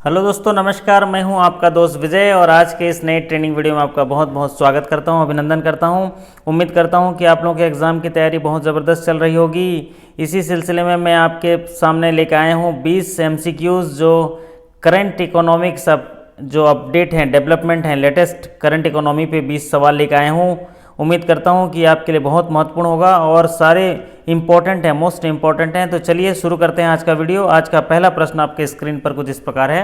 Hello दोस्तों, नमस्कार। मैं हूं आपका दोस्त विजय और आज के इस नए ट्रेनिंग वीडियो में आपका बहुत बहुत स्वागत करता हूं, अभिनंदन करता हूं। उम्मीद करता हूं कि आप लोगों के एग्ज़ाम की तैयारी बहुत ज़बरदस्त चल रही होगी। इसी सिलसिले में मैं आपके सामने लेकर आया हूं 20 MCQs जो करंट इकोनॉमिक सब जो अपडेट हैं, डेवलपमेंट हैं, लेटेस्ट करंट इकोनॉमी पे 20 सवाल लेकर आया हूँ। उम्मीद करता हूँ कि आपके लिए बहुत महत्वपूर्ण होगा और सारे इंपॉर्टेंट हैं, मोस्ट इंपॉर्टेंट हैं। तो चलिए शुरू करते हैं आज का वीडियो। आज का पहला प्रश्न आपके स्क्रीन पर कुछ इस प्रकार है।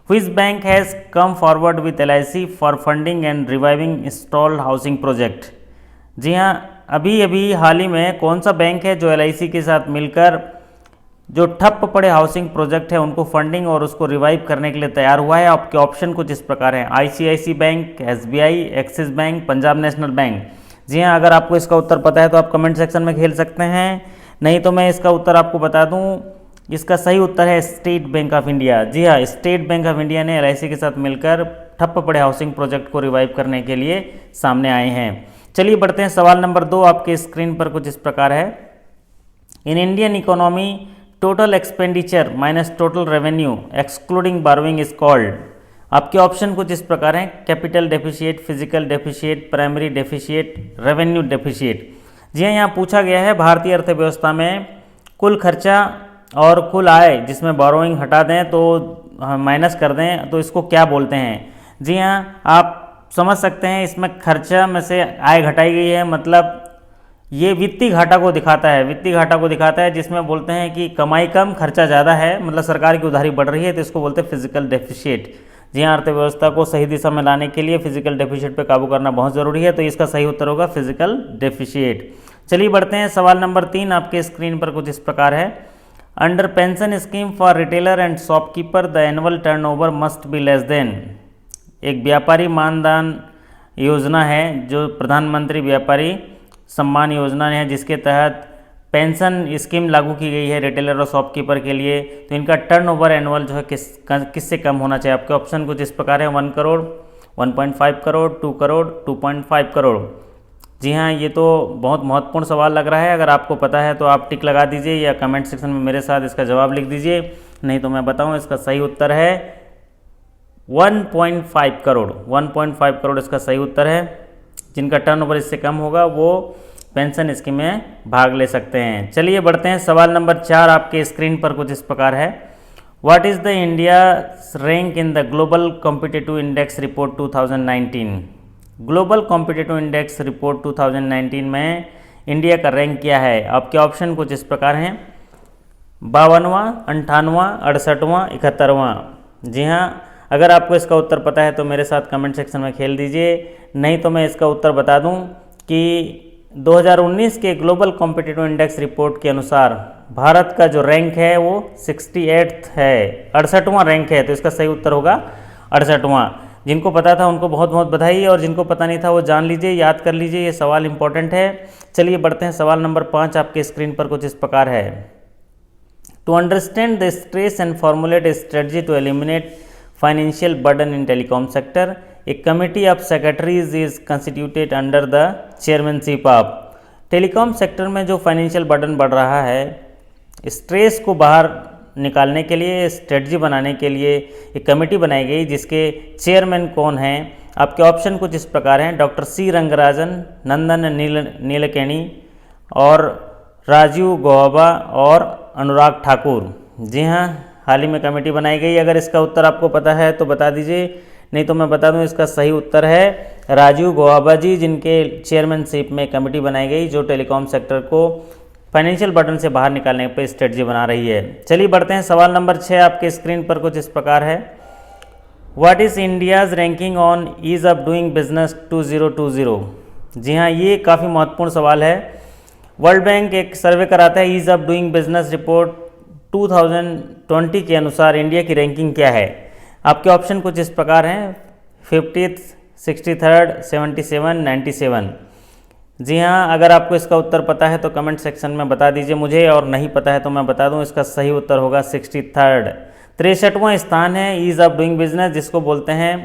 Which bank has come forward with LIC for funding and reviving stalled housing project. जी हाँ, अभी अभी हाल ही में कौन सा बैंक है जो LIC के साथ मिलकर जो ठप पड़े हाउसिंग प्रोजेक्ट है उनको फंडिंग और उसको रिवाइव करने के लिए तैयार हुआ है। आपके ऑप्शन कुछ इस प्रकार हैं: ICICI bank, SBI, Axis bank, Punjab National Bank. जी हाँ, अगर आपको इसका उत्तर पता है तो आप कमेंट सेक्शन में खेल सकते हैं, नहीं तो मैं इसका उत्तर आपको बता दूं। इसका सही उत्तर है स्टेट बैंक ऑफ इंडिया। जी हाँ, स्टेट बैंक ऑफ इंडिया ने LIC के साथ मिलकर ठप पड़े हाउसिंग प्रोजेक्ट को रिवाइव करने के लिए सामने आए हैं। चलिए बढ़ते हैं सवाल नंबर 2। आपके स्क्रीन पर कुछ इस प्रकार है। In Indian economy total expenditure minus total revenue excluding borrowing is called. आपके ऑप्शन कुछ इस प्रकार हैं: capital deficit, fiscal deficit, primary deficit, revenue deficit. जी हाँ, यहाँ पूछा गया है भारतीय अर्थव्यवस्था में कुल खर्चा और कुल आय जिसमें बारोइंग हटा दें तो माइनस कर दें तो इसको क्या बोलते हैं। जी हाँ, आप समझ सकते हैं इसमें खर्चा में से आय घटाई गई है, मतलब ये वित्तीय घाटा को दिखाता है। वित्तीय घाटा को दिखाता है जिसमें बोलते हैं कि कमाई कम खर्चा ज़्यादा है, मतलब सरकार की उधारी बढ़ रही है, तो इसको बोलते हैं फिजिकल डेफिशिएट। जी हाँ, अर्थव्यवस्था को सही दिशा में लाने के लिए फिजिकल डेफिशिएट पे काबू करना बहुत ज़रूरी है, तो इसका सही उत्तर होगा फिजिकल डेफिशिएट। चलिए बढ़ते हैं सवाल नंबर 3। आपके स्क्रीन पर कुछ इस प्रकार है। Under pension scheme for retailer and shopkeeper the annual turnover must be less than. एक व्यापारी मानधन योजना है जो प्रधानमंत्री व्यापारी सम्मान योजना है, जिसके तहत पेंशन स्कीम लागू की गई है रिटेलर और शॉपकीपर के लिए। तो इनका टर्नओवर एनुअल जो है किससे कम होना चाहिए। आपके ऑप्शन कुछ इस प्रकार है: 1 करोड़, 1.5 करोड़, 2 करोड़, 2.5 करोड़। जी हाँ, ये तो बहुत महत्वपूर्ण सवाल लग रहा है। अगर आपको पता है तो आप टिक लगा दीजिए या कमेंट सेक्शन में मेरे साथ इसका जवाब लिख दीजिए, नहीं तो मैं बताऊँ। इसका सही उत्तर है 1.5 करोड़। 1.5 करोड़ इसका सही उत्तर है। जिनका टर्नओवर इससे कम होगा वो पेंशन स्कीम में भाग ले सकते हैं। चलिए बढ़ते हैं सवाल नंबर 4। आपके स्क्रीन पर कुछ इस प्रकार है। What is the India rank in the global competitive index report 2019। Global competitive index report 2019 में इंडिया का रैंक क्या है। आपके ऑप्शन कुछ इस प्रकार हैं: 52वां, 58वां, 68वां, 71वां। जी हाँ, अगर आपको इसका उत्तर पता है तो मेरे साथ कमेंट सेक्शन में खेल दीजिए, नहीं तो मैं इसका उत्तर बता दूं कि 2019 के ग्लोबल कॉम्पिटिटिव इंडेक्स रिपोर्ट के अनुसार भारत का जो रैंक है वो 68 है, 68वां रैंक है। तो इसका सही उत्तर होगा 68वां। जिनको पता था उनको बहुत बहुत बधाई, और जिनको पता नहीं था वो जान लीजिए, याद कर लीजिए, ये सवाल इंपॉर्टेंट है। चलिए बढ़ते हैं सवाल नंबर 5। आपके स्क्रीन पर कुछ इस प्रकार है। To understand the stress and formulate strategy to eliminate financial burden in telecom sector, a committee of secretaries is constituted under the chairmanship of. Telecom sector में जो फाइनेंशियल बर्डन बढ़ रहा है, स्ट्रेस को बाहर निकालने के लिए, स्ट्रेटजी बनाने के लिए एक कमेटी बनाई गई जिसके चेयरमैन कौन हैं। आपके ऑप्शन कुछ इस प्रकार हैं: डॉक्टर C रंगराजन, नंदन नीलकेणी और राजीव गौबा और अनुराग ठाकुर। जी हाँ, हाल ही में कमेटी बनाई गई। अगर इसका उत्तर आपको पता है तो बता दीजिए, नहीं तो मैं बता दूं। इसका सही उत्तर है राजीव गौबा जी, जिनके चेयरमैनशिप में कमेटी बनाई गई जो टेलीकॉम सेक्टर को फाइनेंशियल बर्डन से बाहर निकालने पर स्ट्रेटजी बना रही है। चलिए बढ़ते हैं सवाल नंबर 6। आपके स्क्रीन पर कुछ इस प्रकार है। What is India's ranking on ease of doing business 2020। जी हाँ, ये काफ़ी महत्वपूर्ण सवाल है। वर्ल्ड बैंक एक सर्वे कराता है, ease of doing business report 2020 के अनुसार इंडिया की रैंकिंग क्या है। आपके ऑप्शन कुछ इस प्रकार हैं: 50th, 63rd, 77, 97। जी हाँ, अगर आपको इसका उत्तर पता है तो कमेंट सेक्शन में बता दीजिए मुझे, और नहीं पता है तो मैं बता दूं। इसका सही उत्तर होगा 63rd। 63वां स्थान है ईज़ ऑफ डूइंग बिजनेस, जिसको बोलते हैं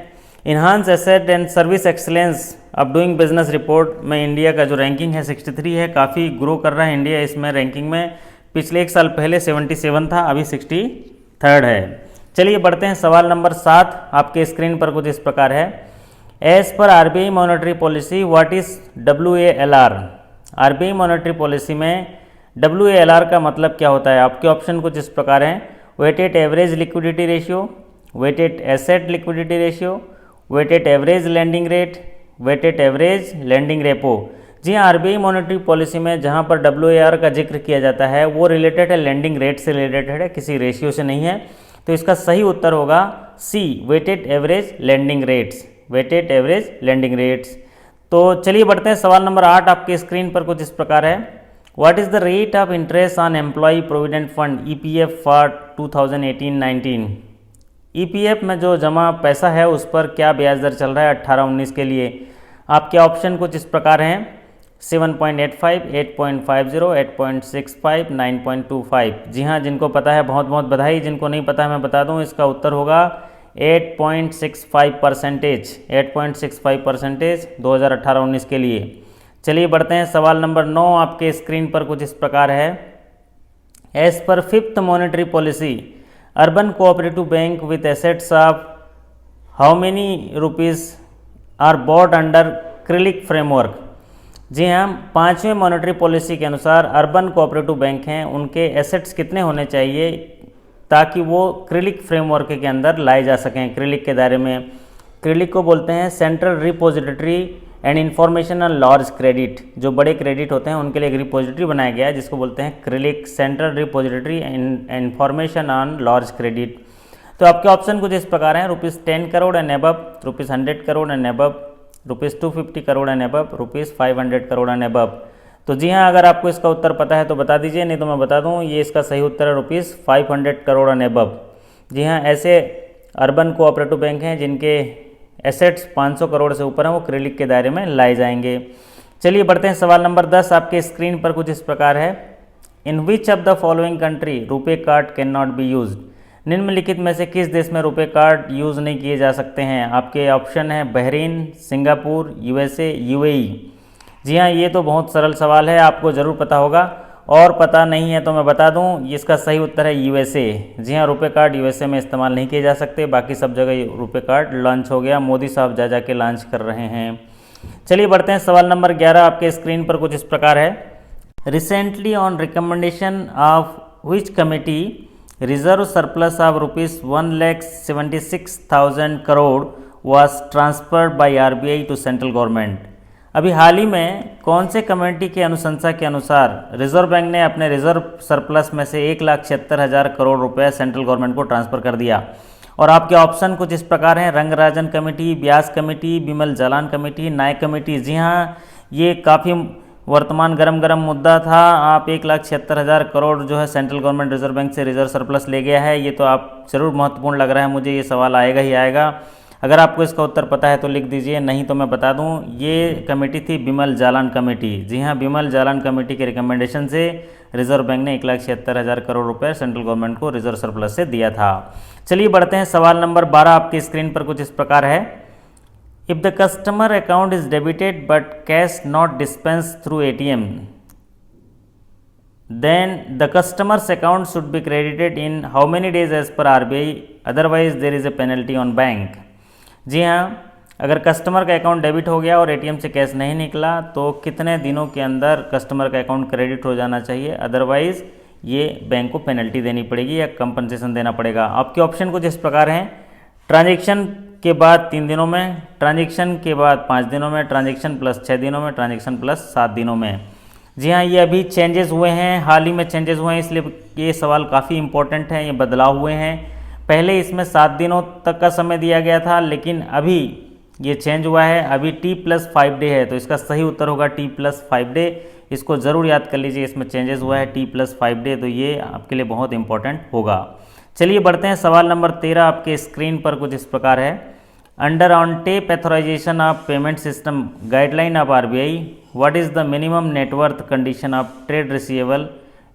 enhance asset and service excellence of doing business report में इंडिया का जो रैंकिंग है 63 है। काफ़ी ग्रो कर रहा है इंडिया इसमें रैंकिंग में। पिछले 1 साल पहले 77 था, अभी 63rd है। चलिए बढ़ते हैं सवाल नंबर 7। आपके स्क्रीन पर कुछ इस प्रकार है। As per RBI monetary policy what is WALR। RBI monetary policy में WALR का मतलब क्या होता है? आपके ऑप्शन कुछ इस प्रकार हैं। Weighted average liquidity ratio, weighted asset liquidity ratio, weighted average lending rate, weighted average lending repo. जी हाँ, आरबीआई मॉनेटरी पॉलिसी में जहाँ पर WAR का जिक्र किया जाता है वो रिलेटेड है लैंडिंग रेट से रिलेटेड है, किसी रेशियो से नहीं है। तो इसका सही उत्तर होगा C, weighted average lending rates, weighted average lending rates. तो चलिए बढ़ते हैं सवाल नंबर 8। आपके स्क्रीन पर कुछ इस प्रकार है। What is the rate of interest on employ provident fund EPF for 2018-19। EPF में जो जमा पैसा है उस पर क्या ब्याज दर चल रहा है 18-19 के लिए? आपके ऑप्शन कुछ इस प्रकार हैं। 7.85, 8.50, 8.65, 9.25। जी हाँ, जिनको पता है बहुत बहुत बधाई, जिनको नहीं पता है मैं बता दूं, इसका उत्तर होगा 8.65%, 8.65% 2018-19 के लिए। चलिए बढ़ते हैं सवाल नंबर 9। आपके स्क्रीन पर कुछ इस प्रकार है। As per 5th monetary policy urban cooperative bank with assets of how many rupees are brought under क्रिलिक फ्रेमवर्क। जी हाँ, 5वें मॉनेटरी पॉलिसी के अनुसार अर्बन कोऑपरेटिव बैंक हैं, उनके एसेट्स कितने होने चाहिए ताकि वो क्रिलिक फ्रेमवर्क के अंदर लाए जा सकें, क्रिलिक के दायरे में। क्रिलिक को बोलते हैं central repository and information on large credit. जो बड़े क्रेडिट होते हैं उनके लिए एक रिपोजिटरी बनाया गया है जिसको बोलते हैं क्रिलिक, central repository and information on large credit. तो आपके ऑप्शन कुछ इस प्रकार हैं। ₹10 crore and above, ₹100 crore and above, ₹250 crore and above, ₹500 crore and above. तो जी हाँ, अगर आपको इसका उत्तर पता है तो बता दीजिए, नहीं तो मैं बता दूं ये इसका सही उत्तर है ₹500 करोड़ एंड एबव। जी हाँ, ऐसे अर्बन कोऑपरेटिव बैंक हैं जिनके एसेट्स 500 करोड़ से ऊपर हैं, वो क्रिलिक के दायरे में लाए जाएंगे। चलिए बढ़ते हैं सवाल नंबर 10। आपके स्क्रीन पर कुछ इस प्रकार है। In which of the following country RuPay card can not be used. निम्नलिखित में से किस देश में रुपे कार्ड यूज़ नहीं किए जा सकते हैं? आपके ऑप्शन है बहरीन, सिंगापुर, USA, UAE। जी हाँ, ये तो बहुत सरल सवाल है, आपको ज़रूर पता होगा, और पता नहीं है तो मैं बता दूं इसका सही उत्तर है USA। जी हाँ, रुपे कार्ड USA में इस्तेमाल नहीं किए जा सकते, बाकी सब जगह रुपे कार्ड लॉन्च हो गया, मोदी साहब जा के लॉन्च कर रहे हैं। चलिए बढ़ते हैं सवाल नंबर 11। आपके स्क्रीन पर कुछ इस प्रकार है। Recently on recommendation of which committee reserve surplus of ₹1,76,000 crore was transferred by RBI to central government. अभी हाल ही में कौन से कमेटी की अनुशंसा के अनुसार रिजर्व बैंक ने अपने रिजर्व सरप्लस में से 1,76,000 करोड़ रुपए सेंट्रल गवर्नमेंट को ट्रांसफ़र कर दिया? और आपके ऑप्शन कुछ इस प्रकार हैं। Rangarajan committee, Vyas committee, Bimal Jalan committee, Nayak committee. जी हाँ, ये काफ़ी वर्तमान गरम मुद्दा था। आप 1,76,000 करोड़ जो है सेंट्रल गवर्नमेंट रिजर्व बैंक से रिजर्व सरप्लस ले गया है, ये तो आप जरूर महत्वपूर्ण लग रहा है मुझे, ये सवाल आएगा ही आएगा। अगर आपको इसका उत्तर पता है तो लिख दीजिए, नहीं तो मैं बता दूं ये कमेटी थी बिमल जालान कमेटी। जी हाँ, बिमल जालान कमेटी के रिकमेंडेशन से रिजर्व बैंक ने 1,76,000 करोड़ रुपए सेंट्रल गवर्नमेंट को रिजर्व सरप्लस से दिया था। चलिए बढ़ते हैं सवाल नंबर 12। आपकी स्क्रीन पर कुछ इस प्रकार है। If the customer account is debited but cash not dispense through ATM, then the customer's account should be credited in how many days as per RBI, otherwise there is a penalty on bank। जी हाँ, अगर customer का account debit हो गया और ATM से cash नहीं निकला तो कितने दिनों के अंदर कस्टमर का अकाउंट क्रेडिट हो जाना चाहिए, अदरवाइज ये बैंक को पेनल्टी देनी पड़ेगी या कंपनसेशन देना पड़ेगा। आपके ऑप्शन कुछ इस प्रकार हैं। ट्रांजेक्शन के बाद 3 दिनों में, ट्रांजेक्शन के बाद 5 दिनों में, ट्रांजेक्शन प्लस 6 दिनों में, ट्रांजेक्शन प्लस 7 दिनों में। जी हाँ, ये अभी चेंजेस हुए हैं, हाल ही में चेंजेस हुए हैं, इसलिए ये सवाल काफ़ी इंपॉर्टेंट है। ये बदलाव हुए हैं, पहले इसमें 7 दिनों तक का समय दिया गया था, लेकिन अभी ये चेंज हुआ है, अभी T+5 डे है, तो इसका सही उत्तर होगा T+5 डे। इसको ज़रूर याद कर लीजिए, इसमें चेंजेस हुआ है T+5 डे, तो ये आपके लिए बहुत इंपॉर्टेंट होगा। चलिए बढ़ते हैं सवाल नंबर 13। आपके स्क्रीन पर कुछ इस प्रकार है। Under on tap authorisation of payment system guideline of RBI, what is the minimum net worth condition of trade receivable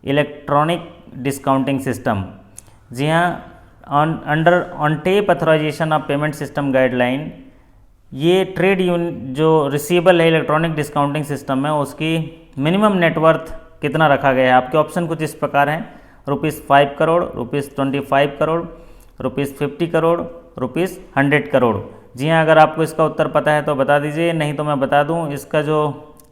electronic discounting system. जी हाँ, under on tap authorisation of payment system guideline, ये trade जो receivable है electronic discounting system है उसकी minimum net worth कितना रखा गया है। आपके ऑप्शन कुछ इस प्रकार हैं। ₹5 करोड़, ₹25 करोड़, ₹50 करोड़, ₹100 करोड़। जी हाँ, अगर आपको इसका उत्तर पता है तो बता दीजिए, नहीं तो मैं बता दूं इसका जो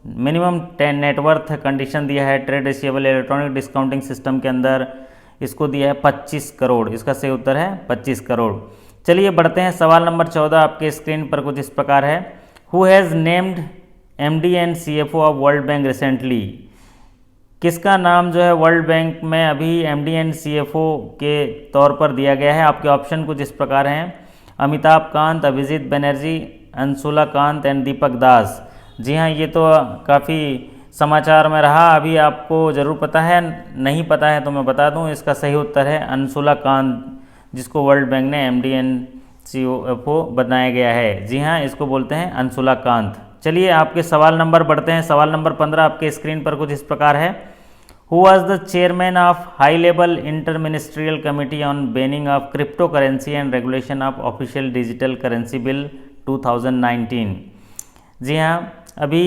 मिनिमम नेटवर्थ कंडीशन दिया है trade receivable electronic discounting system के अंदर, इसको दिया है 25 करोड़। इसका सही उत्तर है 25 करोड़। चलिए बढ़ते हैं, सवाल नंबर 14 आपके स्क्रीन पर कुछ इस प्रकार है। Who has named MD and CFO of world bank recently? किसका नाम जो है वर्ल्ड बैंक में अभी MD एंड CFO के तौर पर दिया गया है? आपके ऑप्शन कुछ इस प्रकार हैं, अमिताभ कांत, अभिजीत बनर्जी, अंशुला कांत एंड दीपक दास। जी हाँ, ये तो काफ़ी समाचार में रहा, अभी आपको ज़रूर पता है, नहीं पता है तो मैं बता दूं, इसका सही उत्तर है अंशुला कांत, जिसको वर्ल्ड बैंक ने MD एंड CFO बनाया गया है। जी हाँ, इसको बोलते हैं अंशुला कांत। चलिए आपके सवाल नंबर बढ़ते हैं, सवाल नंबर 15 आपके स्क्रीन पर कुछ इस प्रकार है। Who was the chairman of high level interministerial committee on banning of crypto currency and regulation of official digital currency bill 2019? जी हाँ, अभी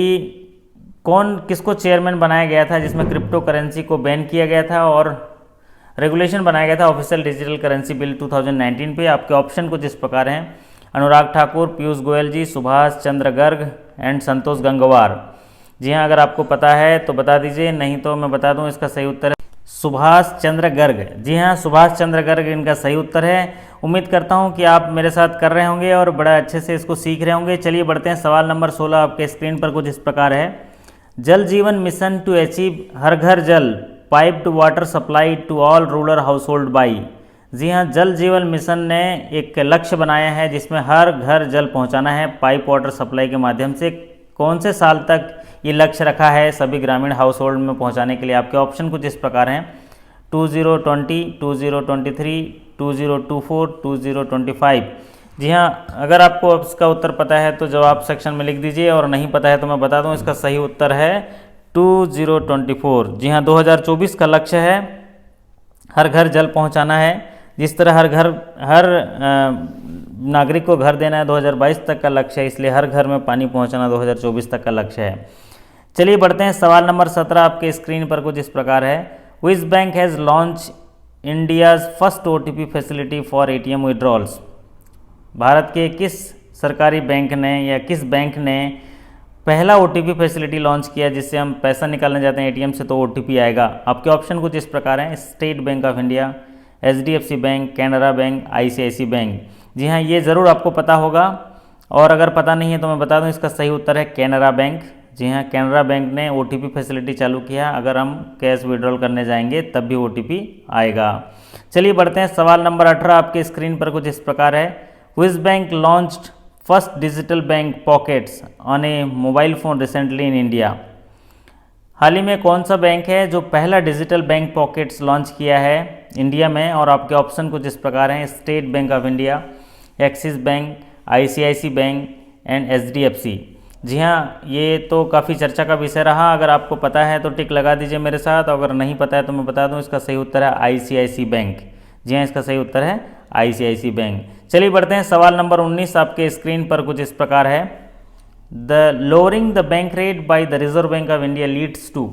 किसको चेयरमैन बनाया गया था जिसमें क्रिप्टो करेंसी को बैन किया गया था और रेगुलेशन बनाया गया था ऑफिशियल डिजिटल करेंसी बिल 2019 पे? आपके ऑप्शन कुछ इस प्रकार हैं, अनुराग ठाकुर, पीयूष गोयल जी, सुभाष चंद्र गर्ग एंड संतोष गंगवार। जी हाँ, अगर आपको पता है तो बता दीजिए, नहीं तो मैं बता दूं, इसका सही उत्तर है सुभाष चंद्र गर्ग। जी हाँ, सुभाष चंद्र गर्ग इनका सही उत्तर है। उम्मीद करता हूं कि आप मेरे साथ कर रहे होंगे और बड़ा अच्छे से इसको सीख रहे होंगे। चलिए बढ़ते हैं, सवाल नंबर 16 आपके स्क्रीन पर कुछ इस प्रकार है। जल जीवन mission to achieve Har Ghar Jal piped water supply to all rural household by. जी हाँ, जल जीवन मिशन ने एक लक्ष्य बनाया है जिसमें हर घर जल पहुंचाना है पाइप वाटर सप्लाई के माध्यम से। कौन से साल तक ये लक्ष्य रखा है सभी ग्रामीण हाउस होल्ड में पहुंचाने के लिए? आपके ऑप्शन कुछ इस प्रकार हैं, 2020, 2023, 2024, 2025। जी हाँ, अगर आपको इसका उत्तर पता है तो जवाब सेक्शन में लिख दीजिए, और नहीं पता है तो मैं बता दूं, इसका सही उत्तर है 2024। जी हाँ, 2024 का लक्ष्य है हर घर जल पहुंचाना है। जिस तरह हर नागरिक को घर देना है 2022 तक का लक्ष्य है, इसलिए हर घर में पानी पहुंचाना 2024 तक का लक्ष्य है। चलिए बढ़ते हैं, सवाल नंबर 17 आपके स्क्रीन पर कुछ इस प्रकार है। Which bank has launch India's first OTP facility for ATM withdrawals? Bharat के किस सरकारी बैंक ने या किस बैंक ने पहला OTP फैसिलिटी लॉन्च किया जिससे हम पैसा निकालने जाते हैं ATM से तो OTP आएगा? आपके ऑप्शन कुछ इस प्रकार हैं, State Bank of India, HDFC bank, Canara bank, ICICI bank. जी हाँ, ये ज़रूर आपको पता होगा, और अगर पता नहीं है तो मैं बता दूं, इसका सही उत्तर है कैनरा बैंक। जी हाँ, कैनरा बैंक ने OTP फैसिलिटी चालू किया, अगर हम कैश विड्रॉल करने जाएंगे तब भी OTP आएगा। चलिए बढ़ते हैं, सवाल नंबर 18 आपके स्क्रीन पर कुछ इस प्रकार है। Which bank launched first digital bank pockets on a mobile phone recently in India? हाल ही में कौन सा बैंक है जो पहला डिजिटल बैंक पॉकेट्स लॉन्च किया है इंडिया में? और आपके ऑप्शन कुछ इस प्रकार हैं, State Bank of India, axis bank, ICICI bank and HDFC। जी हाँ, ये तो काफ़ी चर्चा का विषय रहा, अगर आपको पता है तो टिक लगा दीजिए मेरे साथ, अगर नहीं पता है तो मैं बता दूं, इसका सही उत्तर है ICICI बैंक। जी हाँ, इसका सही उत्तर है ICICI बैंक। चलिए बढ़ते हैं, सवाल नंबर 19 आपके स्क्रीन पर कुछ इस प्रकार है। The lowering the bank rate by the Reserve Bank of India leads to?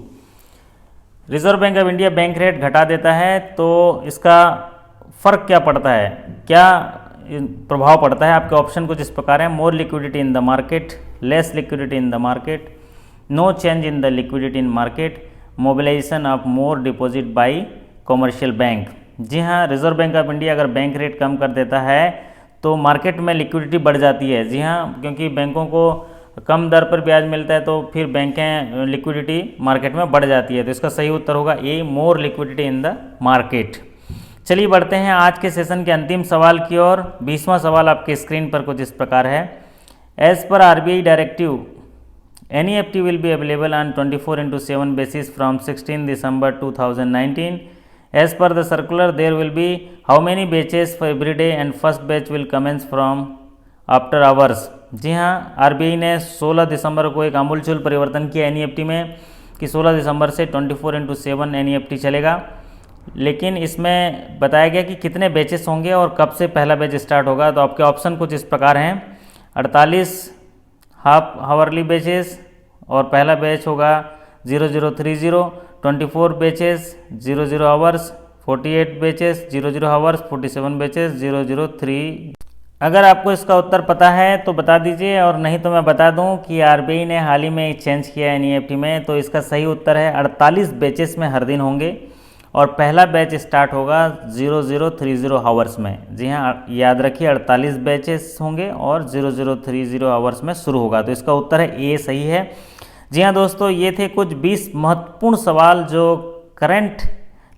Reserve Bank of India bank rate घटा देता है तो इसका फ़र्क क्या पड़ता है, क्या प्रभाव पड़ता है? आपके ऑप्शन कुछ इस प्रकार हैं, more liquidity in the market, less liquidity in the market, no change in the liquidity in market, mobilisation of more deposit by commercial bank. जी हाँ, रिजर्व बैंक ऑफ इंडिया अगर बैंक रेट कम कर देता है तो मार्केट में liquidity बढ़ जाती है। जी हाँ, क्योंकि बैंकों को कम दर पर ब्याज मिलता है तो फिर बैंकें लिक्विडिटी मार्केट में बढ़ जाती है, तो इसका सही उत्तर होगा ए, मोर लिक्विडिटी इन द मार्केट। चलिए बढ़ते हैं आज के सेशन के अंतिम सवाल की ओर। 20वां सवाल आपके स्क्रीन पर कुछ इस प्रकार है। As per RBI directive NEFT will be available on 24/7 basis from 16 December 2019. As per the circular, there will be how many batches for every day and first batch will commence from after hours. जी हाँ, RBI ने 16 दिसंबर को एक आमूलचूल परिवर्तन किया NEFT में कि 16 दिसंबर से 24/7 NEFT चलेगा, लेकिन इसमें बताया गया कि कितने बैचेस होंगे और कब से पहला बैच स्टार्ट होगा। तो आपके ऑप्शन कुछ इस प्रकार हैं, 48 हाफ हावरली बैचेस और पहला बैच होगा 0030, 24 batches 00 hours, 48 batches 00 hours, 47 batches 003। अगर आपको इसका उत्तर पता है तो बता दीजिए, और नहीं तो मैं बता दूं कि आरबीआई ने हाल ही में चेंज किया है एनईएफटी में, तो इसका सही उत्तर है 48 बैचेस में हर दिन होंगे, और पहला बैच स्टार्ट होगा 0030 आवर्स में। जी हाँ, याद रखिए 48 बैचेस होंगे और 0030 आवर्स में शुरू होगा, तो इसका उत्तर है ए सही है। जी हाँ दोस्तों, ये थे कुछ 20 महत्वपूर्ण सवाल जो करंट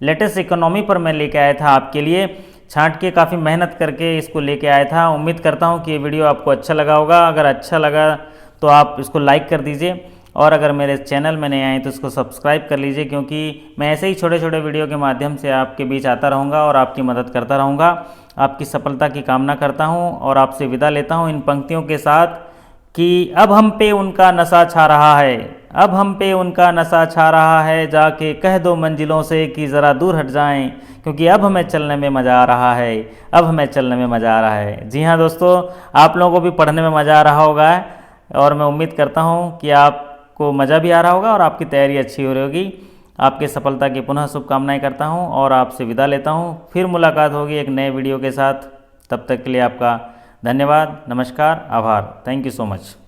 लेटेस्ट इकोनॉमी पर मैं लेके आया था आपके लिए, छांट के काफ़ी मेहनत करके इसको लेके आया था। उम्मीद करता हूँ कि ये वीडियो आपको अच्छा लगा होगा। अगर अच्छा लगा तो आप इसको लाइक कर दीजिए, और अगर मेरे चैनल में नए आए तो इसको सब्सक्राइब कर लीजिए, क्योंकि मैं ऐसे ही छोटे छोटे वीडियो के माध्यम से आपके बीच आता रहूँगा और आपकी मदद करता रहूँगा। आपकी सफलता की कामना करता हूँ और आपसे विदा लेता हूँ इन पंक्तियों के साथ कि अब हम पे उनका नशा छा रहा है, अब हम पे उनका नशा छा रहा है, जाके कह दो मंजिलों से कि ज़रा दूर हट जाएं, क्योंकि अब हमें चलने में मज़ा आ रहा है, अब हमें चलने में मज़ा आ रहा है। जी हाँ दोस्तों, आप लोगों को भी पढ़ने में मज़ा आ रहा होगा, और मैं उम्मीद करता हूँ कि आपको मज़ा भी आ रहा होगा और आपकी तैयारी अच्छी हो रही होगी। आपकी सफलता की पुनः शुभकामनाएँ करता हूँ और आपसे विदा लेता हूँ। फिर मुलाकात होगी एक नए वीडियो के साथ। तब तक के लिए आपका धन्यवाद, नमस्कार, आभार। Thank you so much.